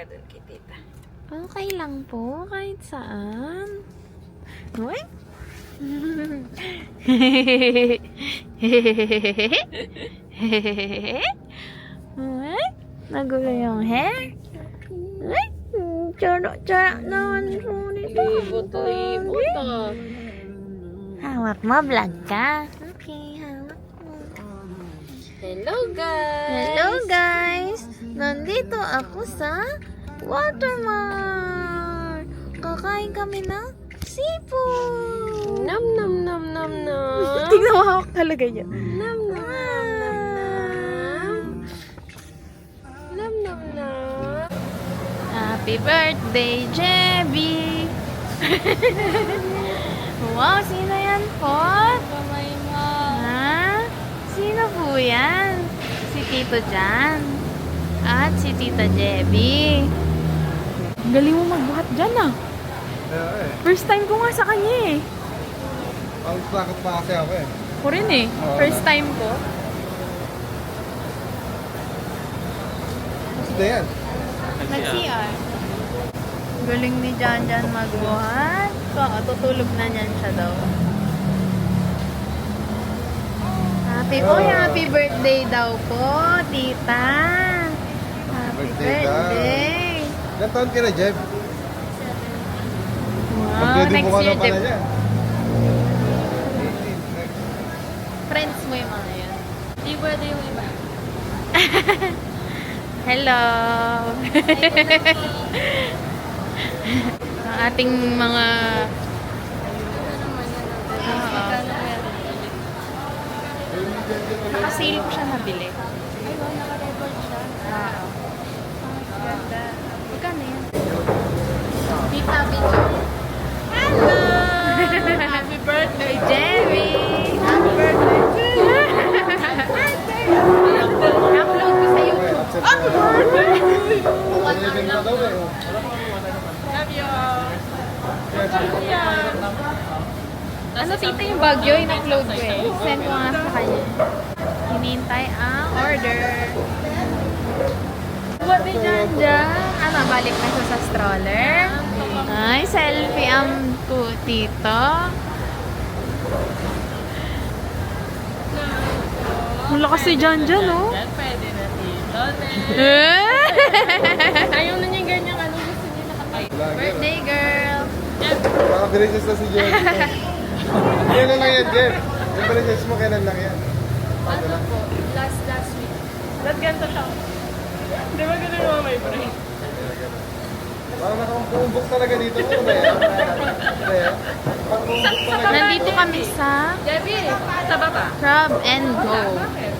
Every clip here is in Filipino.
ka dun kay tita. Okay lang po, kahit saan. Uy! Uy! Nagulo yung hair. Uy! Tsara naman po nito. Libot ah. Hawak mo, vlog ka. Okay, hawak mo. Hello guys! Hello guys! Nandito ako sa Watermart. Kakain kami ng seafood. Nam nam nam nam nam. Tingnan mo, hawak talaga yan. Nam nam nam nam nam. Nam nam nam. Happy birthday, Jebby! Wow, sino yan po? Kamay mo. Ha? Sino po yan? Si Tito Jan. At si Tita Jebby. Galing mo magbuhat dyan ah. First time ko nga sa kanya eh. Ang bakit pa kasi ako eh. Ko rin eh. First time ko. Gusto yan. Nag-CR. Galing ni Jan Jan magbuhat. Tutulog na niyan siya daw. Happy birthday daw po, tita. Happy Birthday birthday. Ilan taon ka na, Jeff? Wow, Magdedibo next ka year, na pala Jeff. niya. Friends mo yung mga yan. Di pwede yung iba. Hello! Ang ating mga... Naka-sale ko siya nabili. Ay, wow, naka-record siya. Oo. Ganda. Magkano yan? Tita Bicho. Hello! Happy birthday, Jerry! Happy birthday, Upload ko sa YouTube. Happy birthday! Living na daw eh. Love you. Ano tita yung Baguio? In-upload ko eh. Send ko nga sa kanya. Hinintay ang order. What ni Janja? Ano, balik na siya sa stroller? Ay, selfie ang tito. Ang lakas si Janja, no? Yan, pwede na dito. Ayaw na niya ganyan. Ano gusto niya nakapay? Birthday girl! Parang princess na si Jeff. Kailan lang yan, Jeff? Yung princess mo, kailan lang yan? Ano po? Last week. Ba't ganito siya? Di ba ganun yung may brain? Parang nakakumbok talaga dito. Ano ba yan? Ano yan? Pang-kumbok talaga. Nandito kami sa Debbie, sa baba. Crab and Go. Bakit?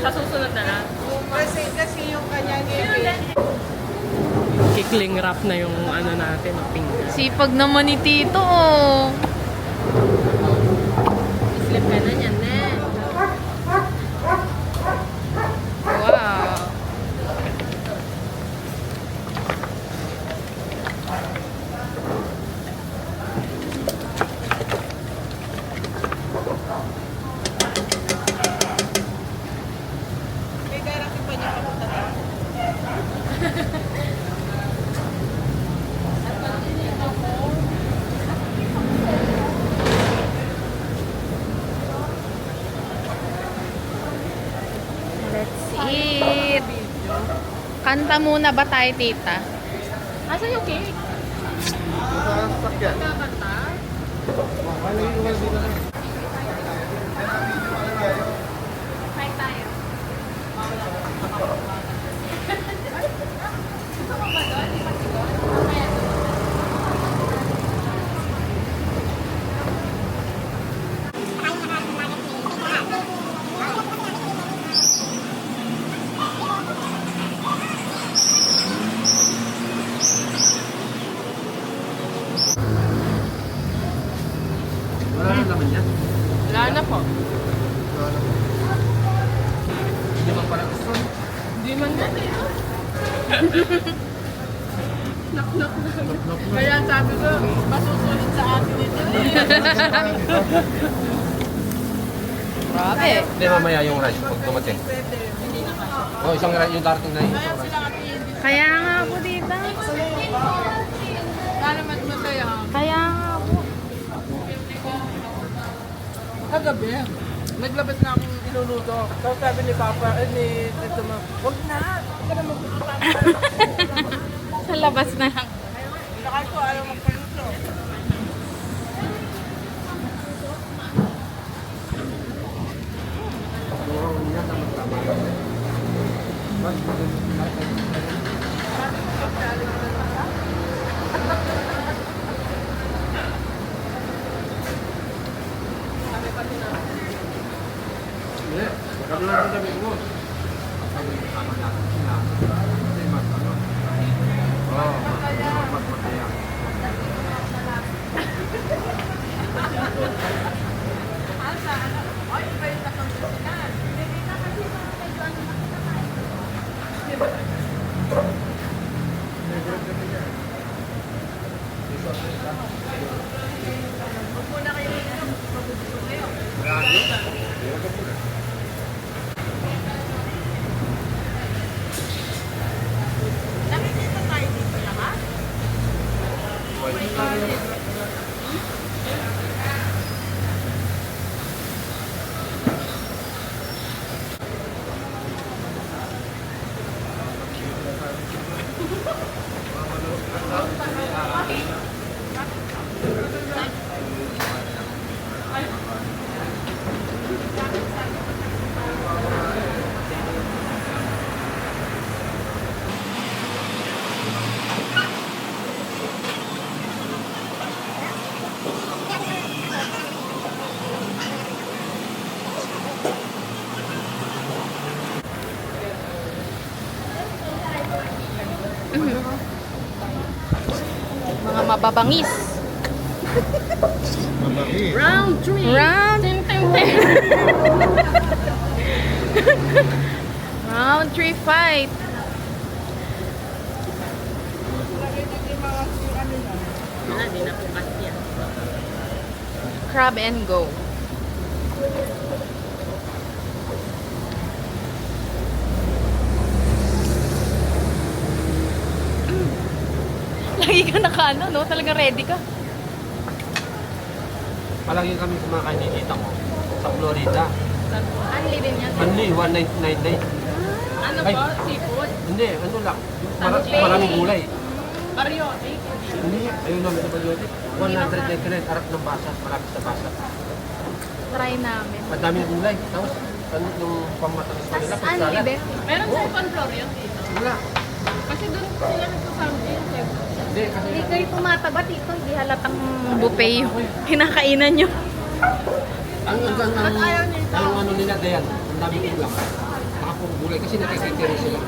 Sa susunod na lang. Kasi yung kanya kikling wrap na yung ano natin, yung finger. Sipag naman ni Tito, oh. Slip ka na yan, ne. Wow. May garaki pa niya papunta na. Let's eat. Kanta muna ba tayo, tita? Asa yung cake? Sa sasakyan. Kakanta? Ano yung iwan dito? Try tayo. Wala na naman yan. Wala na po. Wala na. Hindi man pala gusto. Hindi man na. Knock. Kaya sabi ko, masusulit sa atin ito. Grabe. Hindi, mamaya yung rice pag dumating. Hindi na kasi. Oh, isang rice, yung darating na yun. Kaya sila Kaya nga ako dito. Para masaya. Kaya nga ako. Kagabi, naglabas na akong iluluto. Tapos sabi ni Papa, ni Tito mo, huwag na, huwag ka na magluto. Sa labas na lang. Nakal ko, ayaw magpaluto. Hindi, magkano lang ang damit mo. Sabi ko, tama natin sila. Kasi mas ano. Oo, mas mataya. Mga mababangis. Malaki. Round 3. Round. Ting, ting, ting. Round 3 fight. Di na po kasi yan. Crab and go. Lagi ka naka-ano, no? Talagang ready ka. Palagi kami kumakain ni tita ko sa Florida. Unli din yan. Only 199. Ano Ay. po? Seafood? Hindi, ano lang. Maraming gulay. Baryote? Hindi, ayun namin sa Bayote. 199, harap ng basa, malapit sa basa. Try namin. Madaming gulay. Tapos, ano yung pamatalis pa nila? Unli Pagsalat. din. Meron sa Pan Flor yun dito. Wala. Kasi doon sila nagsasabi yun. Hindi, kasi Hindi kayo tumataba dito. Hindi halatang buffet yung kinakainan nyo. ang ano nila, Dayan, ang daming ulam. Nakapong gulay kasi nakikitiri sila.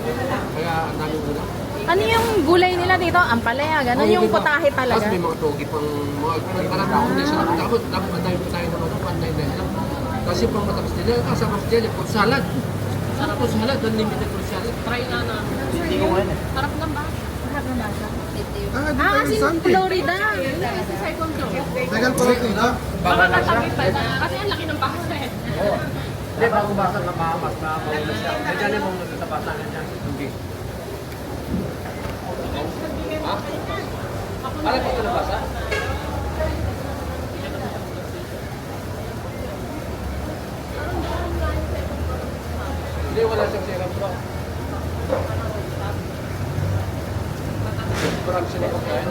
Kaya ang daming ulam. Ano yung gulay nila dito? Ampalaya, gano'n yung diba? putahe talaga. Tapos may mga togi pang mga parang hindi sila. Dapat ang dami pa tayo naman, 199 lang. Kasi pang matamis nila, kasama sa dyan, fruit salad. Sarap fruit salad, unlimited fruit salad. Try na na. Hindi ko ngayon. Sarap ng ba? Ah, kasi Florida. Yun na sa second floor. Second Florida? Baka kasabit pa na. Kasi ang laki ng bahay eh. Oo. Hindi, bago basa na mahamas na maulas siya. Kaya dyan yung mga nagtatapasan na dyan. Hindi. Ha? Alam ko ito nabasa? Hindi, wala siyang serum bro. Marami sila pagkain.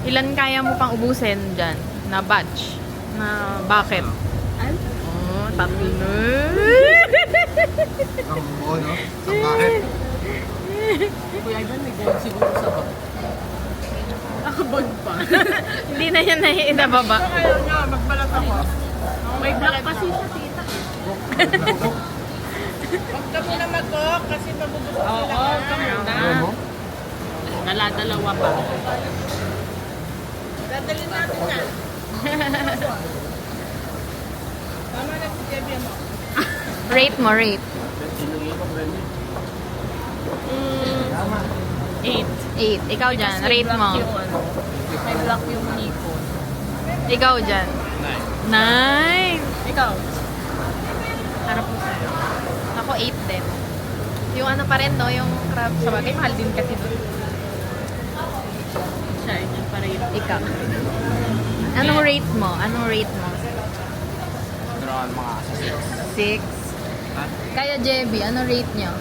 Ilan kaya mo pang ubusin dyan na batch? Na bucket? Oh, tatlo. Ang buo, no? Ang bakit? Kuya Ivan, may gold siguro sa bag. Nakabag pa. Hindi na yan nababa. Ayaw niya, magbalat ako. May black kasi siya, tita. Huwag ka muna mag-cook kasi mabubusok Oo, sila. kami na. Ano mo? Dala-dalawa pa. Dadalhin natin yan. Tama na si Debbie mo. Rate mo, rate. 8. 8. Ikaw dyan, rate mo. May black yung hipon. Ikaw dyan. 9. Ikaw? Harap mo sa'yo. Ako 8 din. Yung ano pa rin, no? Yung crab. Sa bagay, mahal din kasi doon. Siya, yun para yun. Ikaw. Anong rate mo? Anong rate mo? Draw mga 6. Kaya Jebby, anong rate nyo?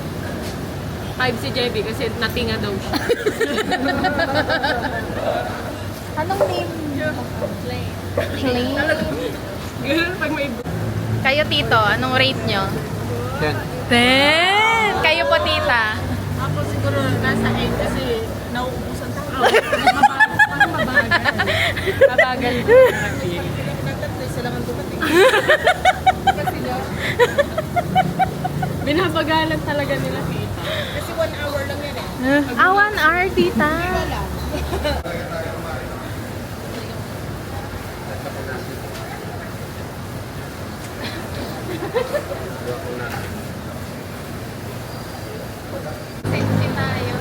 5 si JB kasi natinga daw siya. Anong name? Plain. Ganun pag may... Kayo tito, anong rate nyo? 10. 10! Kayo po tita? Ako siguro nasa 8 kasi nauubusan tayo. Mabagal. Mabagal. Nagtatlo, isa lang ang dumating. Binabagalan talaga nila tita. Kasi 1 hour lang yan eh. 1 hour tita. Safety tayo.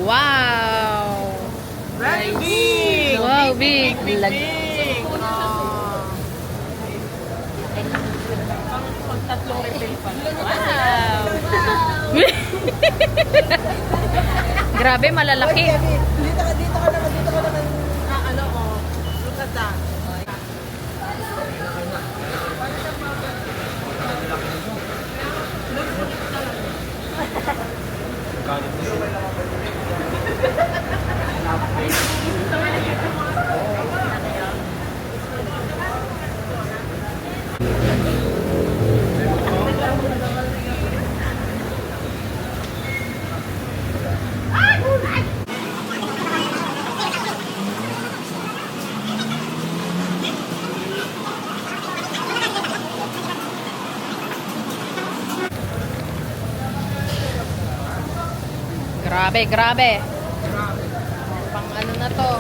Wow! Very big! Wow, big! Pag tatlong refill pa. Wow! Grabe, malalaki. Dito ka naman. Ano ko? Look at that. Grabe, grabe. Pang ano na to?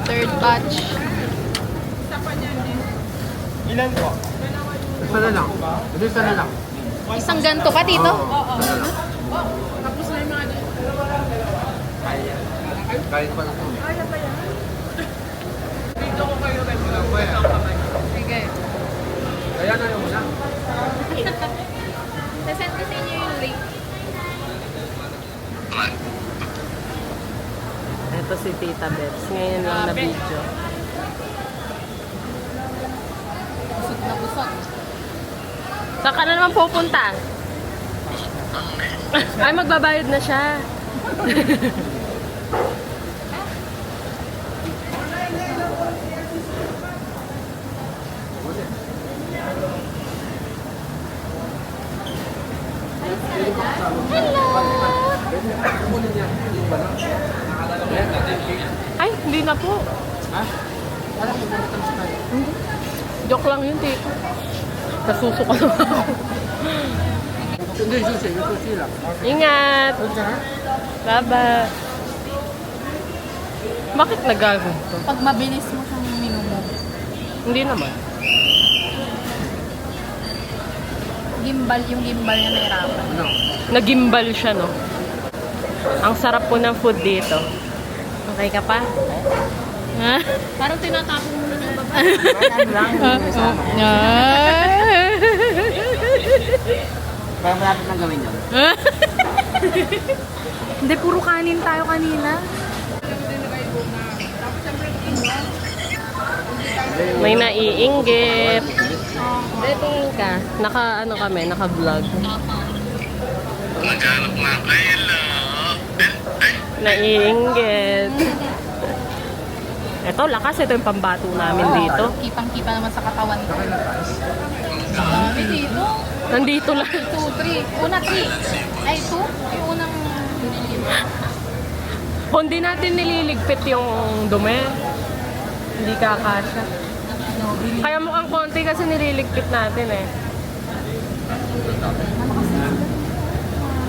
Third batch. Ilan po? Isa na lang. Isa na lang. Isang ganto ka dito? Oo. Isa na lang. Tapos na yung mga Kahit pa na ito. dito ko kayo rin. Sige. Kaya na yung una. Sasend ko sa inyo yung link. Ito si Tita Bebs. Ngayon lang na video. Busog na busog. Saan ka na naman pupunta? Ay, magbabayad na siya. Ay, hindi na po. Ha? Parang may matamis tayo. Joke lang yun, Tito. Nasuso ka naman ako. Hindi, susi. Yung susi lang. Ingat! Susi ha? Bye-bye! Bakit nagaganto? Pag mabilis mo siyang minumo, Hindi naman. yung gimbal niya nahirapan. Ano? Nagimbal siya, no? Ang sarap po ng food dito. Okay ka pa? Ha? Parang tinatapon mo na ng baba. Parang malapit na gawin yun. Hindi, puro kanin tayo kanina. May naiinggit. Dating ka. Naka-ano kami, naka-vlog. Naiinggit. Ito, lakas. Ito yung pambato namin dito. Kitang-kita naman sa katawan ko. Dami dito. Nandito lang. 2, 3. Una 3. Ay, 2? Yung unang... Kung di natin nililigpit yung dumi, hindi kakasya. Kaya mukhang konti kasi nililigpit natin eh.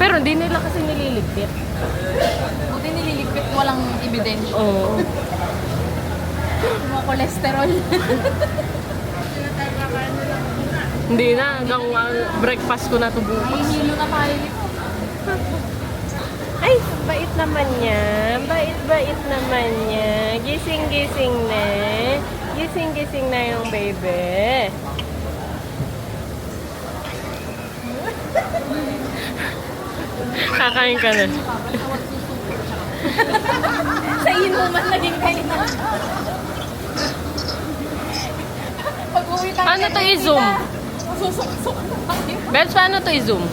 Pero hindi nila kasi nililigpit. Buti nililigpit, walang ebidensya. Oo. Mga kolesterol. Hindi na, hanggang breakfast ko na ito bukas. Hihilo na tayo nito. Ay, bait naman niya. Bait naman niya. Gising-gising na. Gising-gising na yung baby. Kakain ka na. Sa inuman naging kanina. Pag-uwi tayo. Paano to i-zoom? Susok-sok na tayo. Bets, paano to i-zoom?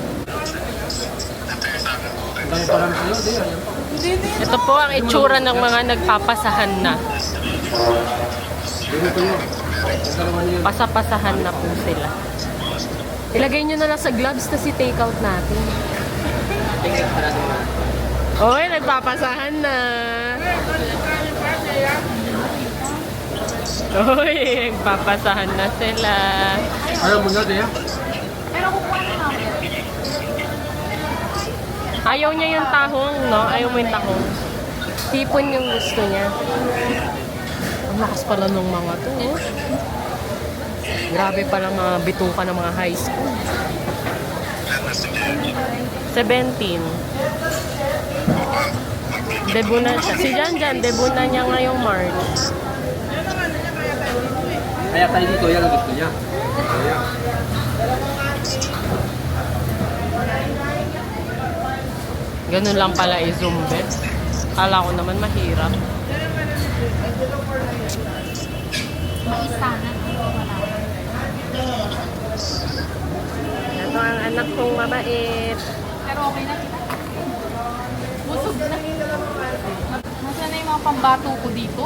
Ang dami pa lang sa'yo, di yan. Ito po ang itsura ng mga nagpapasahan na. Dito ko yun. Ang dalawa niyo. Pasapasahan na po sila. Ilagay nyo na lang sa gloves na si take-out natin. Oy, nagpapasahan na. Oy, nagpapasahan na sila. Ayaw mo na, di yan. Pero kukuha na namin. Ayaw niya yung tahong, no? Ayaw mo yung tahong. Tipon yung gusto niya. Ang lakas pala ng mga to, eh. Grabe pala mga bituka ng mga high school. 17. Debut na siya. Si Janjan, debut na niya ngayong March. Kaya tayo dito, yan ang gusto niya. Ayan. Ganun lang pala i-zoom, bet. Kala ko naman mahirap. Maisa na. Ito ang anak kong mabait. Pero okay na. Busog na. Nasaan na yung mga pambato ko dito?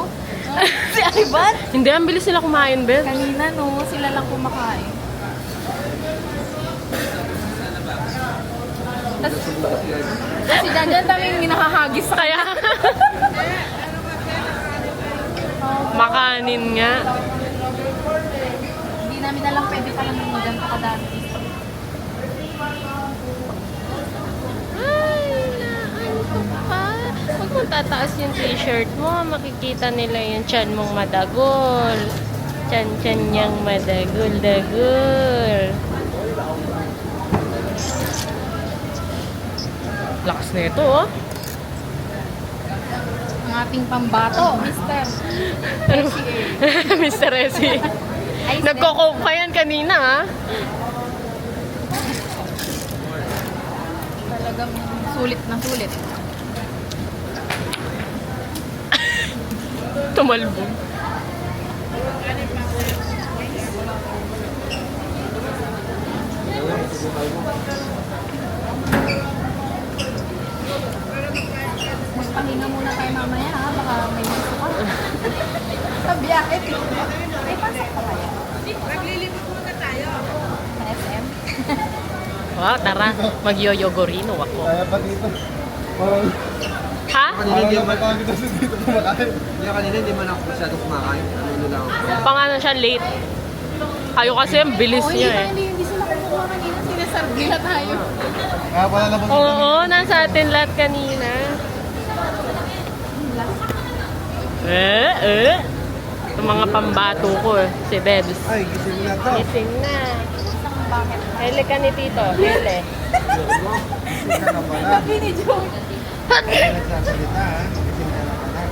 Si Ivan? Hindi, ang bilis sila kumain, bet. Kanina no, sila lang kumakain. Kasi dyan daming minahahagis sa Kaya, makanin nga. Hindi namin alam pwede palang ganito kadami. Ay, naantok pa. Huwag mong tataas yung t-shirt mo. Makikita nila yung tiyan mong madagol. Tiyan niyang madagol-dagol. Lakas na ito, oh. Ang ating pambato, Mr. Mr. Resi. Ay, Nagko-coke pa yan kanina, ha? talagang sulit na sulit. Tumalbog. Magpahinga muna tayo mamaya ha, baka may gusto ka. Sa biyahe. Ay, pasok pa kaya? Naglilibot muna tayo. Sa SM? Wow, tara. Mag-yoyogorino ako. Kaya pa dito. Ha? Kanina hindi Parang man, naman dito sa dito kumakain. kanina hindi man ako masyado kumakain. Ano lang ako. Pangano siya, late. Kayo kasi ang bilis Oo, niya eh. hindi sila kumukuha kanina. Sinasarb nila tayo. Kaya pala labas Oo, nasa atin lahat kanina. Itong mga pambato ko, si Bebs. Ay, gising na to. Gising na. Bakit? Hele ka ni Tito, hele. Gising ka na pala. Sabi ni Joe. Nagsasalita ha. Gising ka na pala.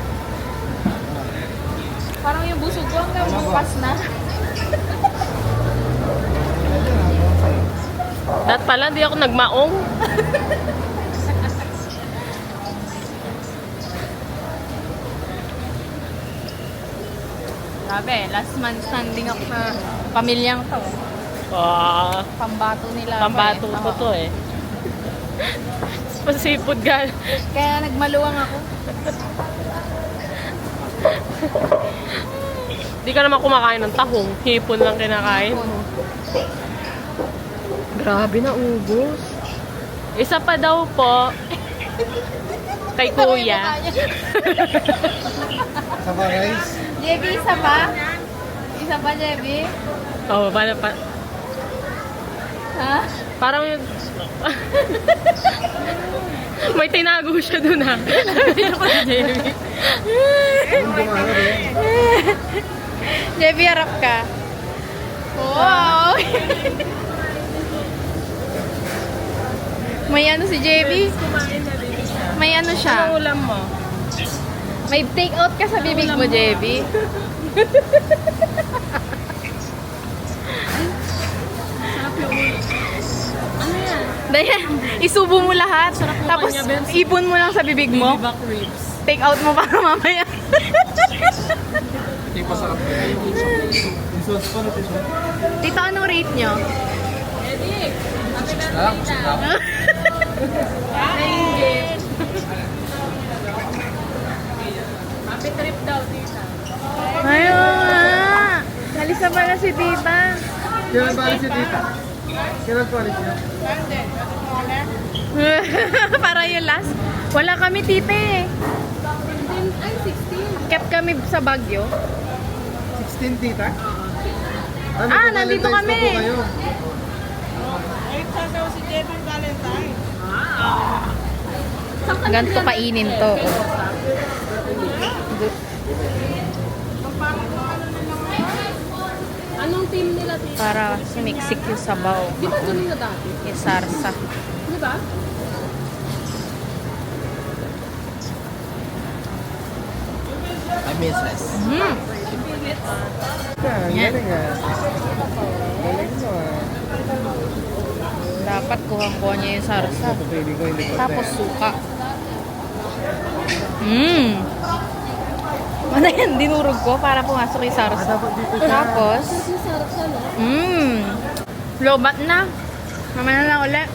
Parang yung busog ko hanggang bukas na. Dat pala, hindi ako nagmaong. Grabe, last man standing ako sa pamilyang to. Pambato nila. Pambato ko to eh. Pasipod gal. Kaya nagmaluwang ako. Di ka naman kumakain ng tahong. Hipon lang kinakain. Grabe na ubos. Isa pa daw po. Kay kuya. Sa ba, guys? JB, isa pa? Isa pa, JB? Oh, paano pa? Ha? Parang yun. May tinago siya dun ha. Sabi ko kay Jamie. Anong gumano rin? JB, harap ka. Wow! May ano si JB? May ano siya? Ano ulam mo? May take out ka sa bibig mo, JB. Ano yan? Dayan, isubo mo lahat. Tapos, kanya, Benz. ipon mo lang sa bibig mo. Back ribs. Take out mo para mamaya. Hindi pa sarap. Yung sauce pa na ito. Tito, anong rate nyo? Sarap, sarap. Happy trip daw, tita. Ayun nga. Halisa pala si tita. Kailan pa si tita? Kailan pa siya? Para yung last. Wala kami tita eh. Ay, 16. Kept kami sa Baguio. 16 tita? Nandito kami. Kayo. Ganito kainin to. Anong team nila, tita? Para sumiksik yung sabaw. Di ba doon nila dati? Yung sarsa. Di ba? I miss this. Mm. Yan, galing ah. Galing mo ah. Dapat kuha niya yung sarsa. Ito pili ko hindi ko. Tapos suka. Ano yan? Dinurog ko para pumasok yung sarsa. Dapat dito siya. Tapos, lobat na. Mamaya na lang ulit.